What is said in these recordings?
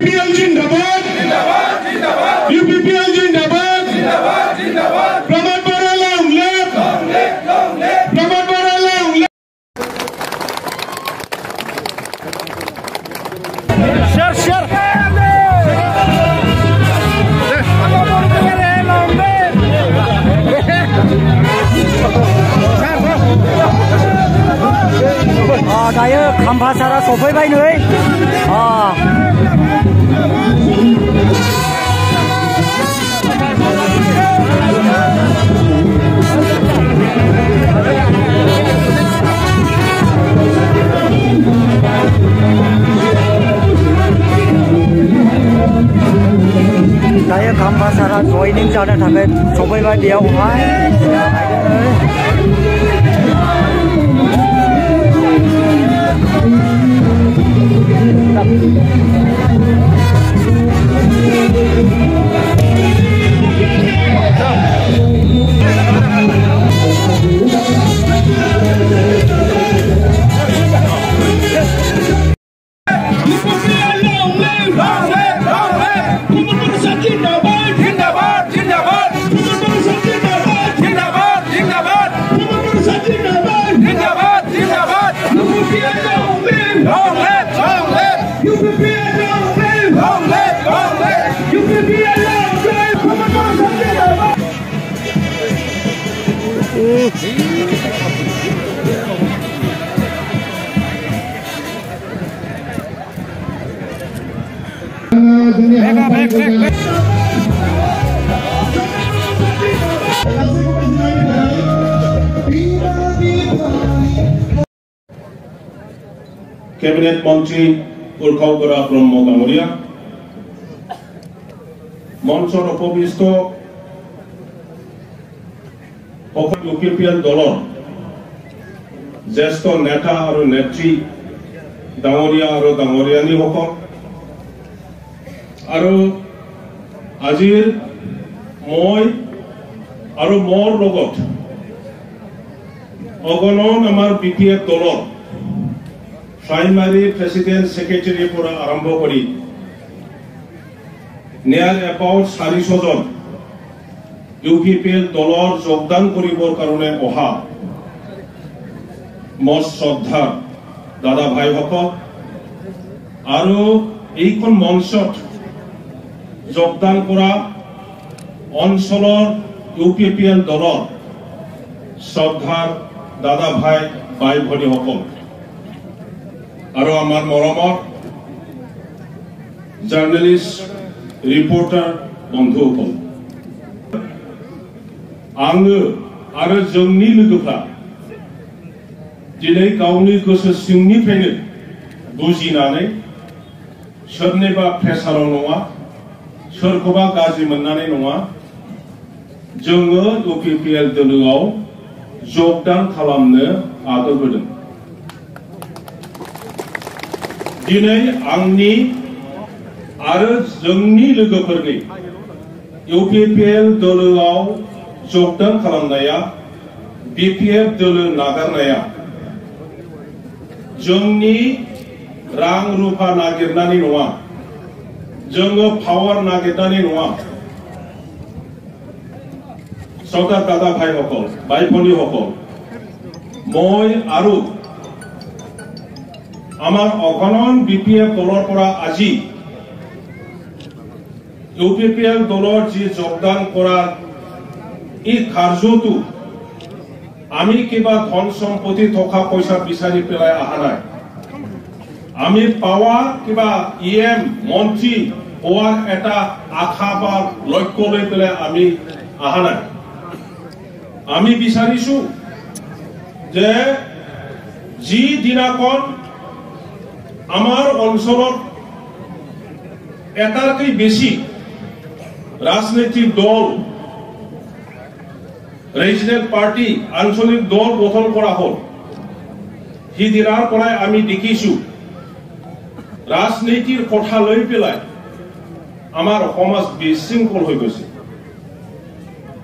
जिंदाबाद यूपीपीएल जिंदाबाद प्रमोद बरा लॉन्ग लिव प्रमोद बरा लॉन्ग लिव शेयर दायो खाम्फासारा सफैबाय नै दायो खाम्फासारा जयनिं जानो थाखाय सफैबाय बेयावहाय कैबिनेट मंत्री उर्खावगरा ब्रह्म डांगरिया मंचर उपविष्ट यूपीपीएल दलर ज्येष्ठ नेता और नेत्री डांगरिया और डांगरियानी आजिर मैं और मोर लगत अगणन आमार बीपीएफ दलर प्राइमारी प्रेसिडेंट सेक्रेटारी पर आरम्भ करी नियर अबाउट 400 जन यूपीपीएल दलर योगदान करिबर कारणे अहा मोर श्रद्धा दादा भाई हकल आरो एइखन मंचत योगदान करा अंचलर यूपीपीएल दलर श्रद्धार दादा भाई भाई भनी हकल आरो आमार मरमर जार्नालिस्ट रिपोर्टर बंधुफोर आङो आरो जोंनि लोगोफ्रा दिनै गावनि गोसो सिंनिफ्रायनो बुजिनानै सोरनिबा प्रेसाराव नङा सोरखौबा गाज्रि मोननानै नङा जोङो यूपीपीएल दोलोआव योगदान खालामनो आगायबोदों दिनै आंनि आरो जोंनि लोगोफोरनि यूपीपीएल दोलोआव योगदान खालामनाया बीपीएफ दोलो नागारनाया जोंनि रां रुफा नागिरनानै नङा जोङो पावार नागिरनानै नङा सरकार दादा भाई हकल भाई भनी हकल मैं आरो आमार अगणन बीपीएफ दलर परा आजि यूपीपीएल दलर जी योगदान करार এই কার্যটো আমি কিবা ধন সম্পত্তি থকা পয়সা বিচাৰি পেলাই আহা নাই আমি পাওয়া কিবা ইএম মন্ত্রী হওয়ার এটা আশা বা লক্ষ্য লৈ পেলাই আমি আহা নাই আমি বিচাৰিছো যে যি দিনাখন আমাৰ অঞ্চলত এটাতকৈ বেশি ৰাজনৈতিক দল ৰিজনাল পাৰ্টি আঞ্চলিক দল গঠন কৰা হল সিদিনাৰ পৰাই আমি দেখিছো ৰাজনীতিৰ কথা লৈ পেলাই আমাৰ সমাজ বিশৃংখল হৈ গৈছে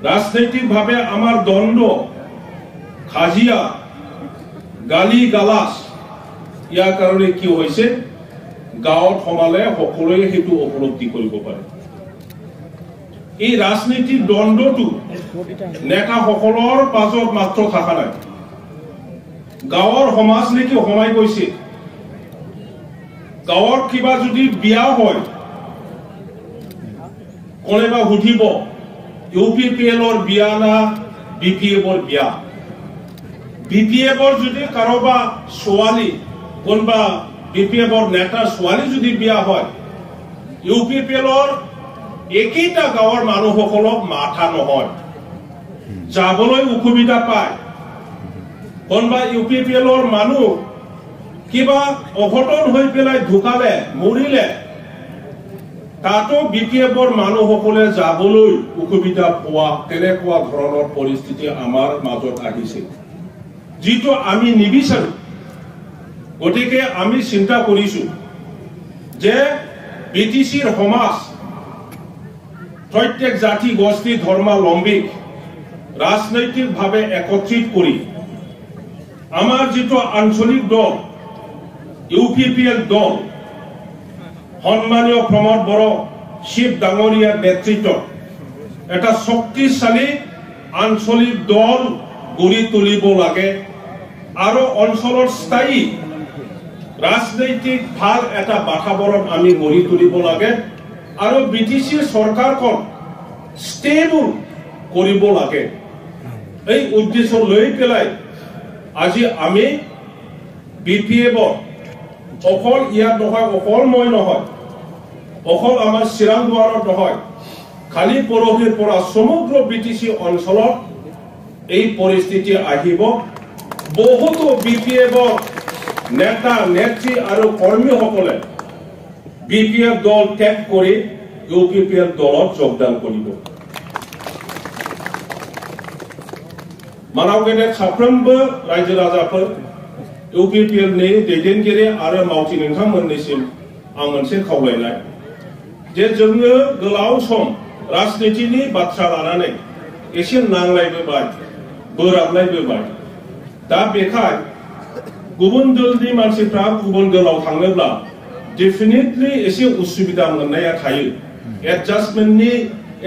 ৰাজনৈতিকভাৱে আমাৰ দ্বন্দ্ব খাজিয়া গালি গালাস ইয়াৰ কাৰণে কি হৈছে গাঁৱত সমালে সকলোৱে সেইটো উপলব্ধি কৰিব পাৰে এই ৰাজনীতিৰ দ্বন্দ্বটো নেতাসকলৰ মাজত মাত্ৰ থকা নাই গাঁৱৰ সমাজ নেকি সোমাই গৈছে গাঁৱৰ কিবা যদি বিয়া হয় কোনেবা সুধিব ইউপিপিএলৰ বিয়া না বিপিএফৰ বিয়া বিপিএফৰ যদি কাৰোবা ছোৱালী কোনবা বিপিএফৰ নেতা ছোৱালী যদি বিয়া হয় ইউপিপিএলৰ একেটা গাঁৱৰ মানুহসকলক মাথা নহয় যাবলৈ অসুবিধা পায় কোনবা ইউপিপিএলৰ মানুহ কিবা অঘটন হৈ পেলাই ঢুকালে মৰিলে তাতো বিপিএফৰ মানুহসকলে যাবলৈ অসুবিধা পোৱা তেনেকুৱা ধৰণৰ পৰিস্থিতি আমাৰ মাজত আহিছে যিটো আমি নিবিচাৰো গতিকে আমি চিন্তা কৰিছো যে বিটিচিৰ সমাজ প্ৰত্যেক জাতি গোষ্ঠী ধৰ্মাৱলম্বীক ৰাজনৈতিকভাৱে একত্ৰিত কৰি আমাৰ যিটো আঞ্চলিক দল ইউপিপিএল দল সন্মানীয় প্ৰমোদ বড়ো শিৱ ডাঙৰীয়াৰ নেতৃত্বত এটা শক্তিশালী আঞ্চলিক দল গঢ়ি তুলিব লাগে আৰু অঞ্চলৰ স্থায়ী ৰাজনৈতিক ভাল এটা বাতাবৰণ আমি গঢ়ি তুলিব লাগে আৰু বিটিচিৰ চৰকাৰখন ষ্টেবল কৰিব লাগে এই উদ্দেশ্য লৈ পেলাই আজি আমি বিপিএফৰ অকল ইয়াত নহয় অকল মই নহয় অকল আমাৰ চিৰাং দুৱাৰত নহয় খালি পৰহিৰ পৰা সমগ্ৰ বিটিচি অঞ্চলত এই পৰিস্থিতি আহিব বহুতো বিপিএফৰ নেতা নেত্ৰী আৰু কৰ্মীসকলে বিপিএফ দল ত্যাগ কৰি ইউপিপিএল দলত যোগদান কৰিব मानावगेदेर साफ्रोमबो रायजो राजाफोर इउपिपिएल नि दैदेनगिरि आरो मावथि नोंथांमोननिसिम आं मोनसे खावलायनाय जे जोङो गोलाव सम राजनीतिनि बाथ्रा लानानै एसे नांलायबोबाय बोराबलायबोबाय दा बेखाय गुबुन दलनि मानसिफ्रा गुबुन दलाव थाङोब्ला डेफिनेटली एसे उसुबिदा मोननाया थायो एडजास्टमेन्टनि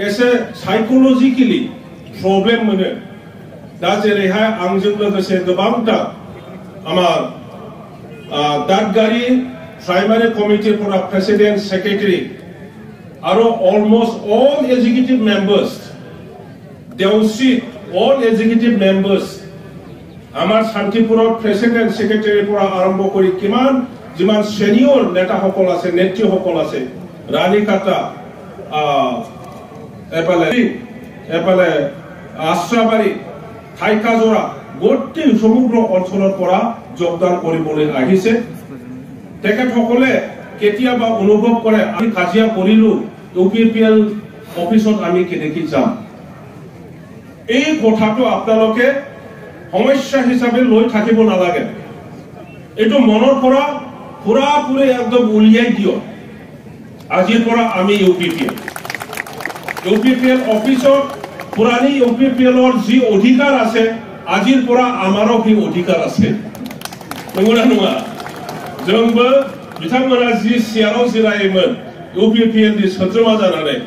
एसे साइकोलजिकेलि प्रब्लेम मोनो दा जेरैहाय आंजों लोगोसे गोबांथा आमार दादगारि प्राइमारी कमिटिफोरा प्रेसिडेंट सेक्रेटारि आरो अलमोस्ट ऑल एग्जीक्यूटिव मेंबर्स देवसी ऑल एग्जीक्यूटिव मेंबर्स आमार शांतिपुर प्रेसिडेंट सेक्रेटारिफोरा आरम्भ करि किमान जिमान सेनियर नेताসকল আছে নেতৃসকল আছে ৰাণীকাটা এপালে আশ্ৰাবাৰী ঠাইকাজোৰা গোটেই সমগ্ৰ অঞ্চলৰ পৰা যোগদান কৰিবলৈ আহিছে তেখেতসকলে কেতিয়াবা অনুভৱ কৰে আমি কাজিয়া কৰিলো ইউপিপিএল অফিচত আমি কেনেকৈ যাম এই কথাটো আপোনালোকে সমস্যা হিচাপে লৈ থাকিব নালাগে এটো মনৰ পৰা পুৰাপুৰি একদম উলিয়াই দিও আজিৰ পৰা আমি ইউপিপিএল অফিচত পুৰানি ইউপিপিএলৰ যি অধিকাৰ আছে আজিৰ পৰা আমাৰো কি অধিকাৰ আছে নংগনা নङा जोंबो बिथांमोना जि सियाराव जिरायोमोन इउपिपिएल नि सोद्रोमा जानानै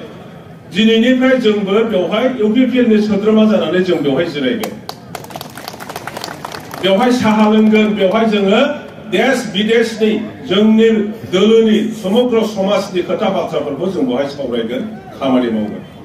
दिनैनिफ्राय जोंबो बेवहाय इउपिपिएल नि सोद्रोमा जानानै जों बेवहाय जिरायगोन बेवहाय साहा लोंगोन बेवहाय जोङो देश विदेशनि जोंनि दोलोनि समग्र समाजनि खोथा बाथ्राफोरखौ जों बेवहाय सावरायगोन खामानि मावगोन